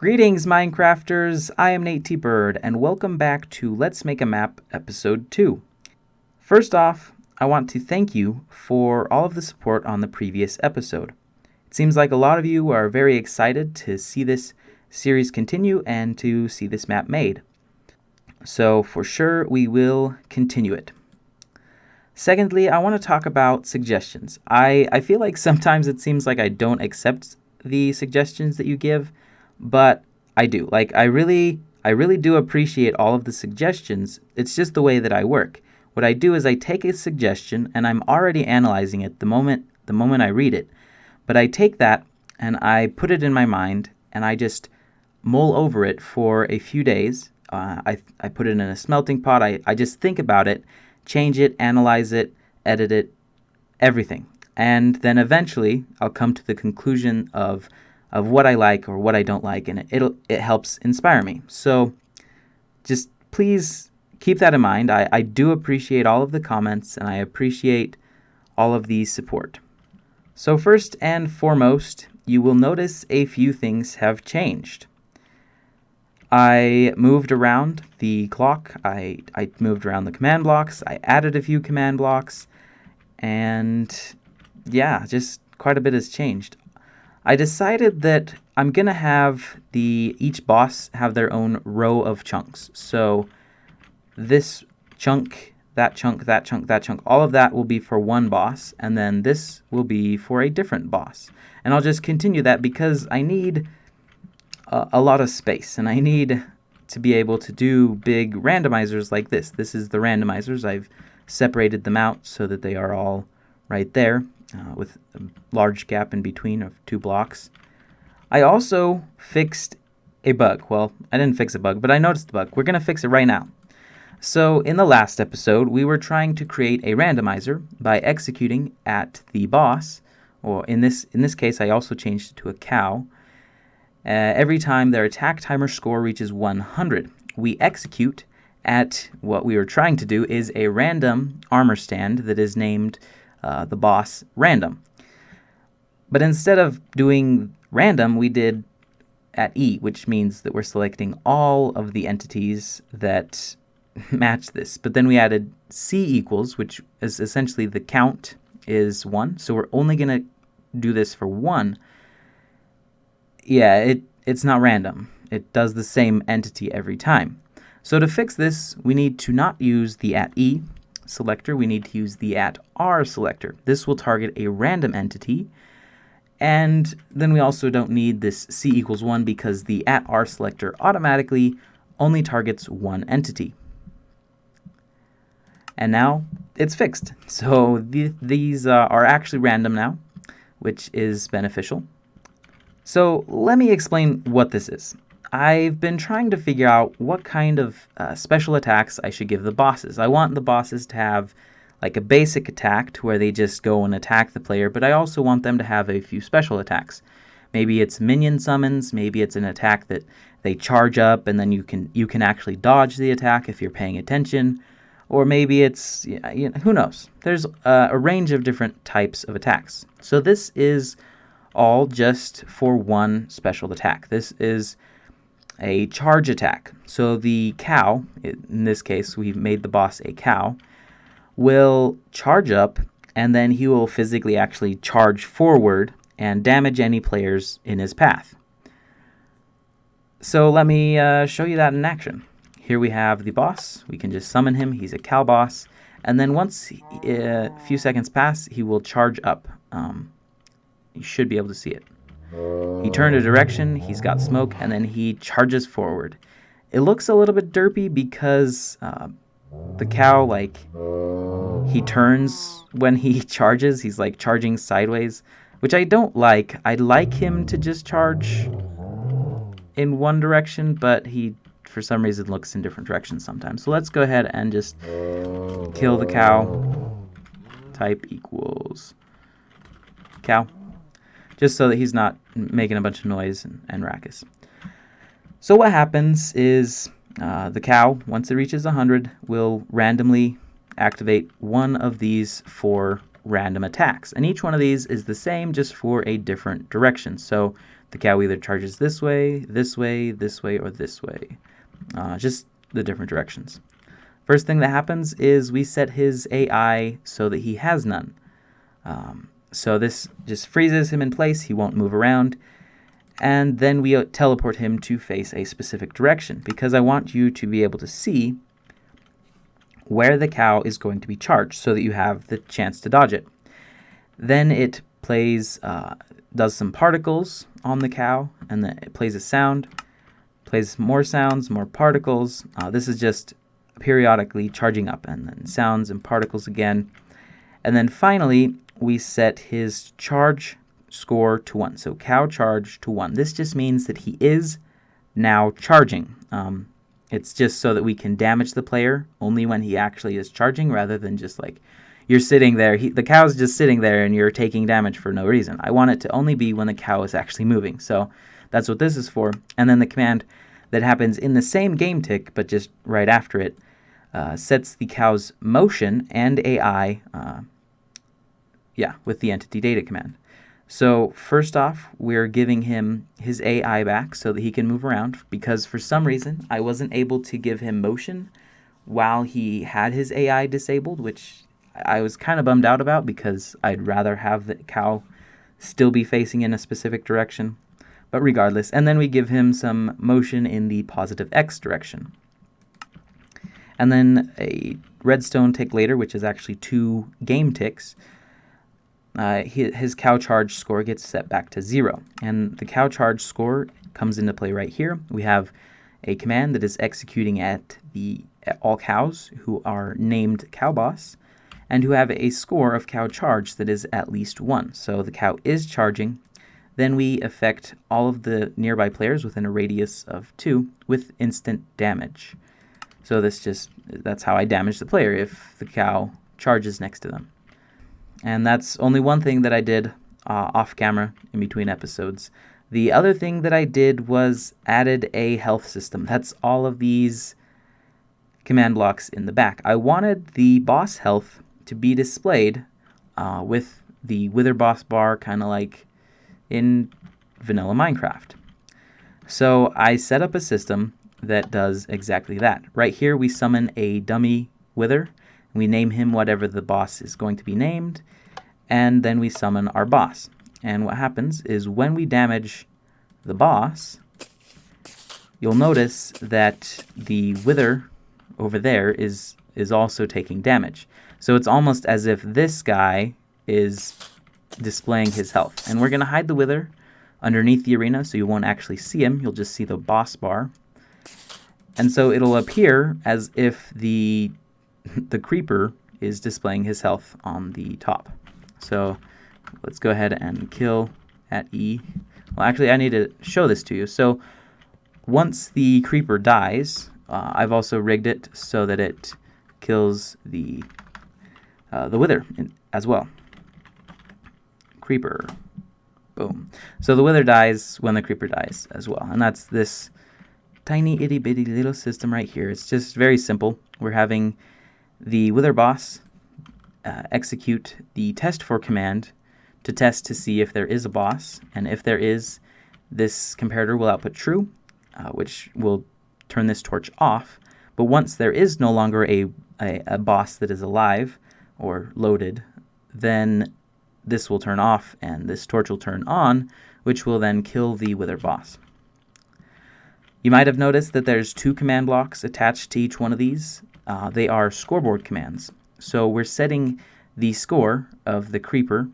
Greetings, Minecrafters! I am Nate T. Bird, and welcome back to Let's Make a Map Episode 2. First off, I want to thank you for all of the support on the previous episode. It seems like a lot of you are very excited to see this series continue and to see this map made. So for sure, we will continue it. Secondly, I want to talk about suggestions. I feel like sometimes it seems like I don't accept the suggestions that you give, but I do. I really do appreciate all of the suggestions. It's just the way that I work. What I do is I take a suggestion and I'm already analyzing it the moment I read it. But I take that and I put it in my mind and I just mull over it for a few days. I put it in a smelting pot. I just think about it, change it, analyze it, edit it, everything. And then eventually I'll come to the conclusion of what I like or what I don't like, and it helps inspire me. So just please keep that in mind. I do appreciate all of the comments, and I appreciate all of the support. So first and foremost, you will notice a few things have changed. I moved around the clock, I moved around the command blocks, I added a few command blocks, and yeah, just quite a bit has changed. I decided that I'm going to have each boss have their own row of chunks. So this chunk, that chunk, that chunk, that chunk, all of that will be for one boss, and then this will be for a different boss. And I'll just continue that because I need a lot of space, and I need to be able to do big randomizers like this. This is the randomizers. I've separated them out so that they are all right there with a large gap in between of 2 blocks. I also fixed a bug. Well, I didn't fix a bug, but I noticed the bug. We're going to fix it right now. So in the last episode, we were trying to create a randomizer by executing at the boss, or in this case, I also changed it to a cow. Every time their attack timer score reaches 100, we execute at what we were trying to do is a random armor stand that is named the boss random. But instead of doing random, we did at E, which means that we're selecting all of the entities that match this. But then we added C equals, which is essentially the count is 1. So we're only going to do this for 1. Yeah, it's not random. It does the same entity every time. So to fix this, we need to not use the at E selector. We need to use the at R selector. This will target a random entity. And then we also don't need this C equals 1 because the at R selector automatically only targets one entity. And now it's fixed. So these are actually random now, which is beneficial. So let me explain what this is. I've been trying to figure out what kind of special attacks I should give the bosses. I want the bosses to have like a basic attack to where they just go and attack the player, but I also want them to have a few special attacks. Maybe it's minion summons, maybe it's an attack that they charge up and then you can actually dodge the attack if you're paying attention, or maybe it's, who knows. There's a range of different types of attacks. So this is all just for one special attack. This is a charge attack. So the cow, in this case we made the boss a cow, will charge up and then he will physically actually charge forward and damage any players in his path. So let me show you that in action. Here we have the boss. We can just summon him. He's a cow boss. And then once a few seconds pass, he will charge up. You should be able to see it. He turned a direction, he's got smoke, and then he charges forward. It looks a little bit derpy because the cow, he turns when he charges. He's charging sideways, which I don't like. I'd like him to just charge in one direction, but he, for some reason, looks in different directions sometimes. So let's go ahead and just kill the cow. Type equals cow. Just so that he's not making a bunch of noise and ruckus. So what happens is the cow, once it reaches 100, will randomly activate one of these 4 random attacks. And each one of these is the same, just for a different direction. So the cow either charges this way, this way, this way, or this way. Just the different directions. First thing that happens is we set his AI so that he has none. So this just freezes him in place. He won't move around. And then we teleport him to face a specific direction, because I want you to be able to see where the cow is going to be charged so that you have the chance to dodge it. Then it plays, does some particles on the cow, and then it plays a sound, plays more sounds, more particles. This is just periodically charging up, and then sounds and particles again. And then finally, we set his charge score to 1. So cow charge to 1. This just means that he is now charging. It's just so that we can damage the player only when he actually is charging, rather than just like you're sitting there. The cow's just sitting there and you're taking damage for no reason. I want it to only be when the cow is actually moving. So that's what this is for. And then the command that happens in the same game tick, but just right after it, sets the cow's motion and AI with the entity data command. So first off, we're giving him his AI back so that he can move around, because for some reason I wasn't able to give him motion while he had his AI disabled, which I was kind of bummed out about, because I'd rather have the cow still be facing in a specific direction. But regardless, and then we give him some motion in the positive X direction. And then a redstone tick later, which is actually 2 game ticks, his cow charge score gets set back to 0. And the cow charge score comes into play right here. We have a command that is executing at all cows who are named cow boss, and who have a score of cow charge that is at least 1. So the cow is charging. Then we affect all of the nearby players within a radius of 2 with instant damage. So that's how I damage the player if the cow charges next to them. And that's only one thing that I did off camera in between episodes. The other thing that I did was added a health system. That's all of these command blocks in the back. I wanted the boss health to be displayed with the Wither boss bar, kind of like in vanilla Minecraft. So I set up a system that does exactly that. Right here we summon a dummy Wither. We name him whatever the boss is going to be named, and then we summon our boss. And what happens is when we damage the boss, you'll notice that the Wither over there is also taking damage. So it's almost as if this guy is displaying his health. And we're going to hide the Wither underneath the arena so you won't actually see him. You'll just see the boss bar. And so it'll appear as if the creeper is displaying his health on the top. So let's go ahead and kill at E. Well, actually, I need to show this to you. So once the creeper dies, I've also rigged it so that it kills the Wither as well. Creeper. Boom. So the Wither dies when the creeper dies as well. And that's this tiny itty bitty little system right here. It's just very simple. We're having the Wither boss execute the test for command to test to see if there is a boss, and if there is, this comparator will output true, which will turn this torch off. But once there is no longer a boss that is alive or loaded, then this will turn off and this torch will turn on, which will then kill the Wither boss. You might have noticed that there's 2 command blocks attached to each one of these. They are scoreboard commands. So we're setting the score of the creeper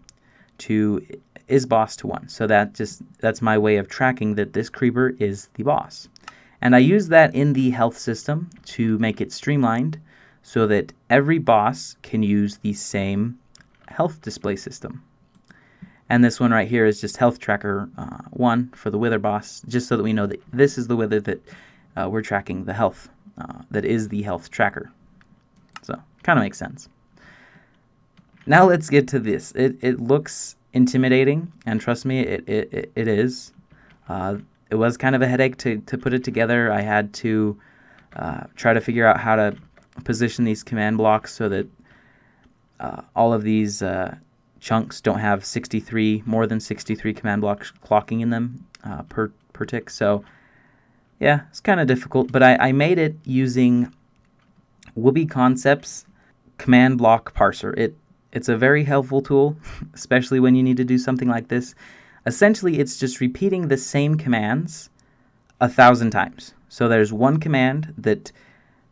to is boss to 1. So that's my way of tracking that this creeper is the boss. And I use that in the health system to make it streamlined so that every boss can use the same health display system. And this one right here is just health tracker 1 for the Wither boss, just so that we know that this is the Wither that we're tracking the health, that is the health tracker. So, kind of makes sense. Now let's get to this. It looks intimidating, and trust me, it is. It was kind of a headache to put it together. I had to try to figure out how to position these command blocks so that all of these chunks don't have more than 63 command blocks clocking in them per tick. So yeah, it's kind of difficult, but I made it using Whoopi Concepts command block parser. It's a very helpful tool, especially when you need to do something like this. Essentially, it's just repeating the same commands 1,000 times. So there's one command that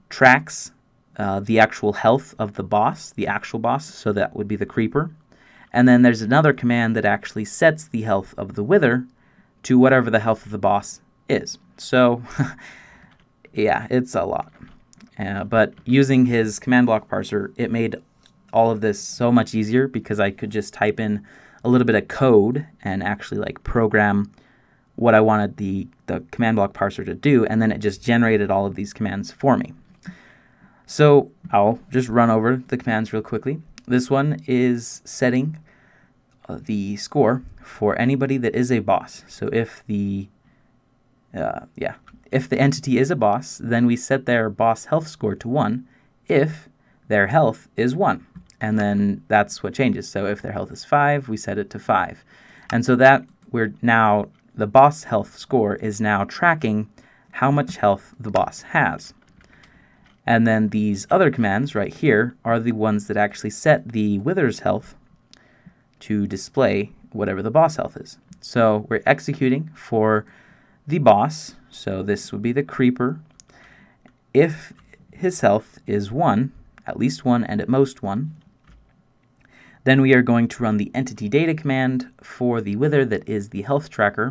tracks the actual health of the boss, the actual boss, so that would be the creeper. And then there's another command that actually sets the health of the wither to whatever the health of the boss is. So, yeah, it's a lot. But using his command block parser, it made all of this so much easier because I could just type in a little bit of code and actually like program what I wanted the command block parser to do, and then it just generated all of these commands for me. So I'll just run over the commands real quickly. This one is setting the score for anybody that is a boss. So if the entity is a boss, then we set their boss health score to 1 if their health is 1. And then that's what changes. So if their health is 5, we set it to 5. And so that the boss health score is now tracking how much health the boss has. And then these other commands right here are the ones that actually set the wither's health to display whatever the boss health is. So we're executing for the boss, so this would be the creeper. If his health is 1, at least 1 and at most 1, then we are going to run the entity data command for the wither that is the health tracker,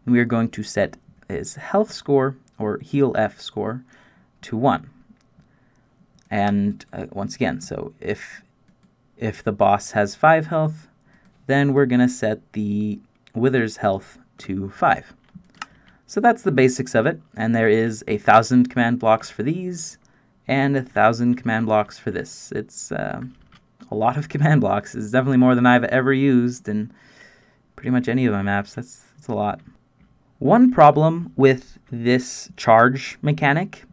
and we are going to set his health score, or heal F score, to 1. And once again, so if the boss has 5 health, then we're going to set the wither's health to 5. So that's the basics of it, and there is 1,000 command blocks for these, and 1,000 command blocks for this. It's a lot of command blocks. It's definitely more than I've ever used in pretty much any of my maps. That's a lot. One problem with this charge mechanic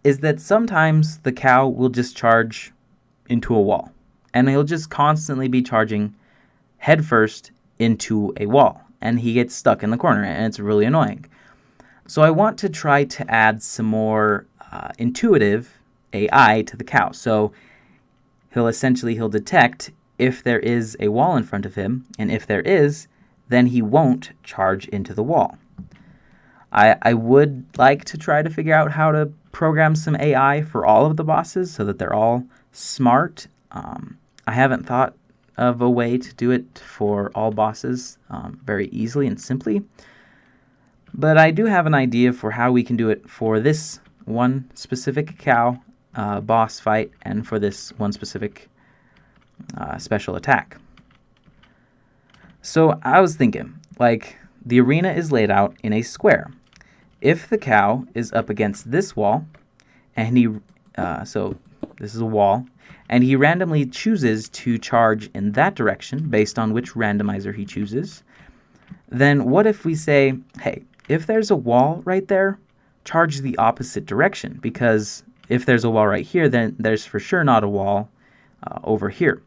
is that sometimes the cow will just charge into a wall, and he'll just constantly be charging headfirst into a wall, and he gets stuck in the corner, and it's really annoying. So I want to try to add some more intuitive AI to the cow. So he'll detect if there is a wall in front of him, and if there is, then he won't charge into the wall. I would like to try to figure out how to program some AI for all of the bosses so that they're all smart. I haven't thought of a way to do it for all bosses very easily and simply, but I do have an idea for how we can do it for this one specific cow boss fight and for this one specific special attack. So I was thinking, like, the arena is laid out in a square. If the cow is up against this wall, and so this is a wall, and he randomly chooses to charge in that direction based on which randomizer he chooses, then what if we say, hey, if there's a wall right there, charge the opposite direction, because if there's a wall right here, then there's for sure not a wall over here.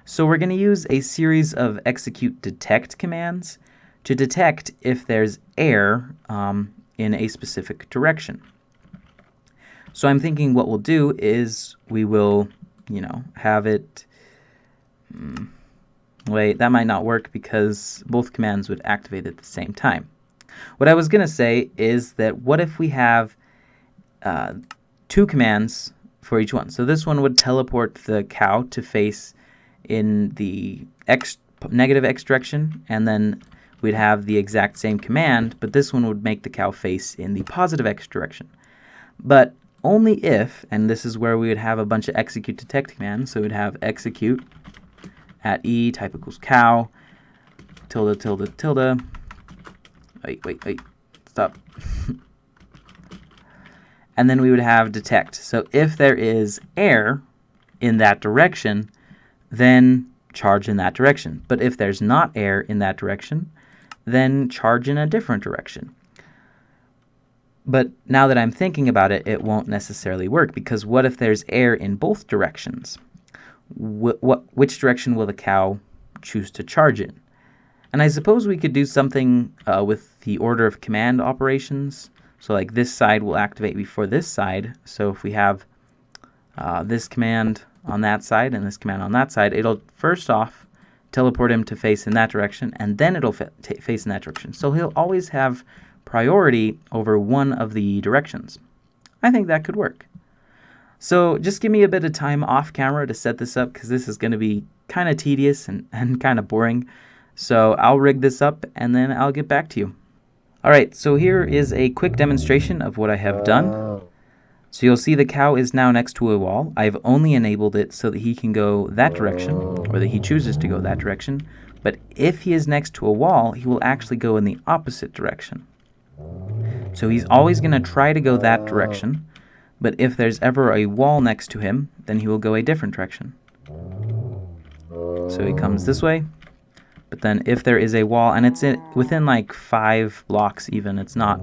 So we're going to use a series of execute detect commands to detect if there's air in a specific direction. So I'm thinking what we'll do is we will, have it... Wait, that might not work because both commands would activate at the same time. What I was going to say is that what if we have 2 commands for each one? So this one would teleport the cow to face in the negative X direction, and then we'd have the exact same command, but this one would make the cow face in the positive X direction. But only if, and this is where we would have a bunch of execute detect commands, so we'd have execute at E type equals cow, tilde, tilde, tilde. Wait, stop. And then we would have detect. So if there is air in that direction, then charge in that direction. But if there's not air in that direction, then charge in a different direction. But now that I'm thinking about it, it won't necessarily work, because what if there's air in both directions? which direction will the cow choose to charge in. And I suppose we could do something with the order of command operations. So like this side will activate before this side. So if we have this command on that side and this command on that side, it'll first off teleport him to face in that direction, and then it'll face in that direction. So he'll always have priority over one of the directions. I think that could work. So just give me a bit of time off camera to set this up, because this is going to be kind of tedious and kind of boring. So I'll rig this up and then I'll get back to you. Alright, so here is a quick demonstration of what I have done. So you'll see the cow is now next to a wall. I've only enabled it so that he can go that direction, or that he chooses to go that direction. But if he is next to a wall, he will actually go in the opposite direction. So he's always going to try to go that direction, but if there's ever a wall next to him, then he will go a different direction. So he comes this way. But then if there is a wall, and it's within like 5 blocks even, it's not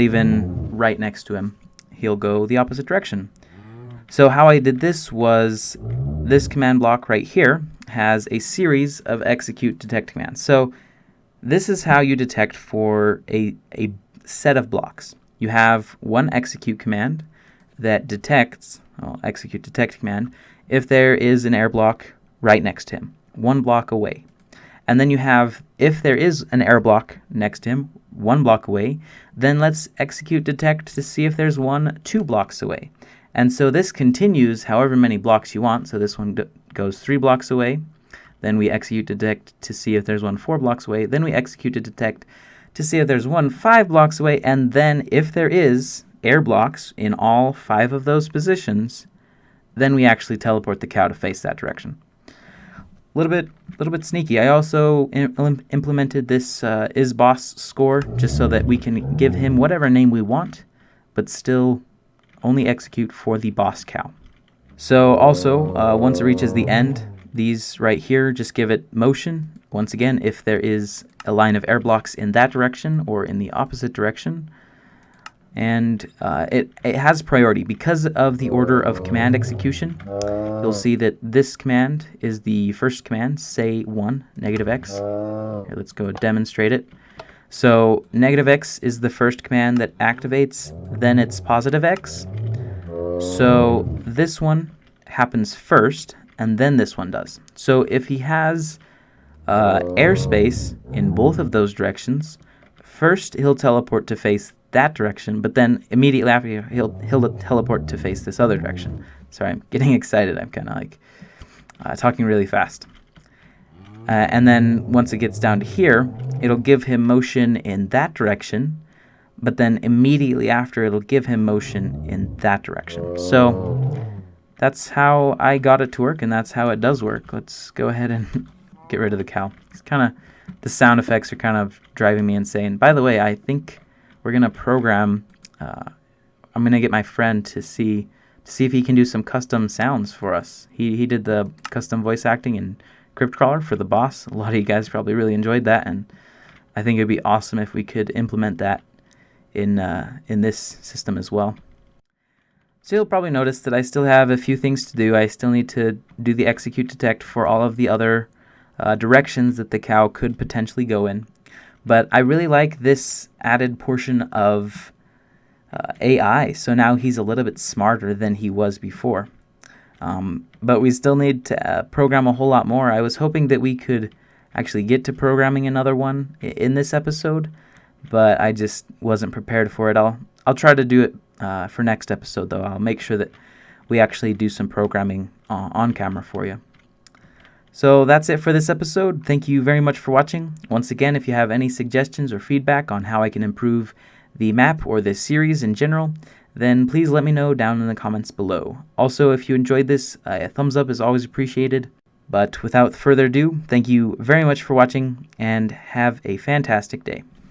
even right next to him, he'll go the opposite direction. So how I did this was, this command block right here has a series of execute detect commands. So this is how you detect for a set of blocks. You have one execute command that detects, execute detect command, if there is an air block right next to him, 1 block away. And then you have, if there is an air block next to him, 1 block away, then let's execute detect to see if there's one 2 blocks away. And so this continues however many blocks you want. So this one goes 3 blocks away. Then we execute detect to see if there's one 4 blocks away. Then we execute detect to see if there's one 5 blocks away. And then if there is air blocks in all 5 of those positions, then we actually teleport the cow to face that direction. A little bit sneaky. I also implemented this isBoss score just so that we can give him whatever name we want, but still only execute for the boss cow. So also, once it reaches the end, these right here just give it motion. Once again, if there is a line of air blocks in that direction or in the opposite direction. And it has priority because of the order of command execution. You'll see that this command is the first command, say 1, -x. Here, let's go demonstrate it. So -x is the first command that activates, then it's +x. So this one happens first, and then this one does. So if he has airspace in both of those directions, first he'll teleport to face that direction, but then immediately after he'll teleport to face this other direction. Sorry, I'm getting excited. I'm kind of like talking really fast. And then once it gets down to here, it'll give him motion in that direction, but then immediately after it'll give him motion in that direction. So that's how I got it to work, and that's how it does work. Let's go ahead and get rid of the cow. It's kind of, the sound effects are kind of driving me insane. By the way, I think we're going to program, I'm going to get my friend to see if he can do some custom sounds for us. He did the custom voice acting in Cryptcrawler for the boss. A lot of you guys probably really enjoyed that, and I think it would be awesome if we could implement that in this system as well. So you'll probably notice that I still have a few things to do. I still need to do the execute detect for all of the other directions that the cow could potentially go in. But I really like this added portion of AI, so now he's a little bit smarter than he was before. But we still need to program a whole lot more. I was hoping that we could actually get to programming another one in this episode, but I just wasn't prepared for it. I'll try to do it for next episode, though. I'll make sure that we actually do some programming on camera for you. So that's it for this episode. Thank you very much for watching. Once again, if you have any suggestions or feedback on how I can improve the map or this series in general, then please let me know down in the comments below. Also, if you enjoyed this, a thumbs up is always appreciated. But without further ado, thank you very much for watching, and have a fantastic day.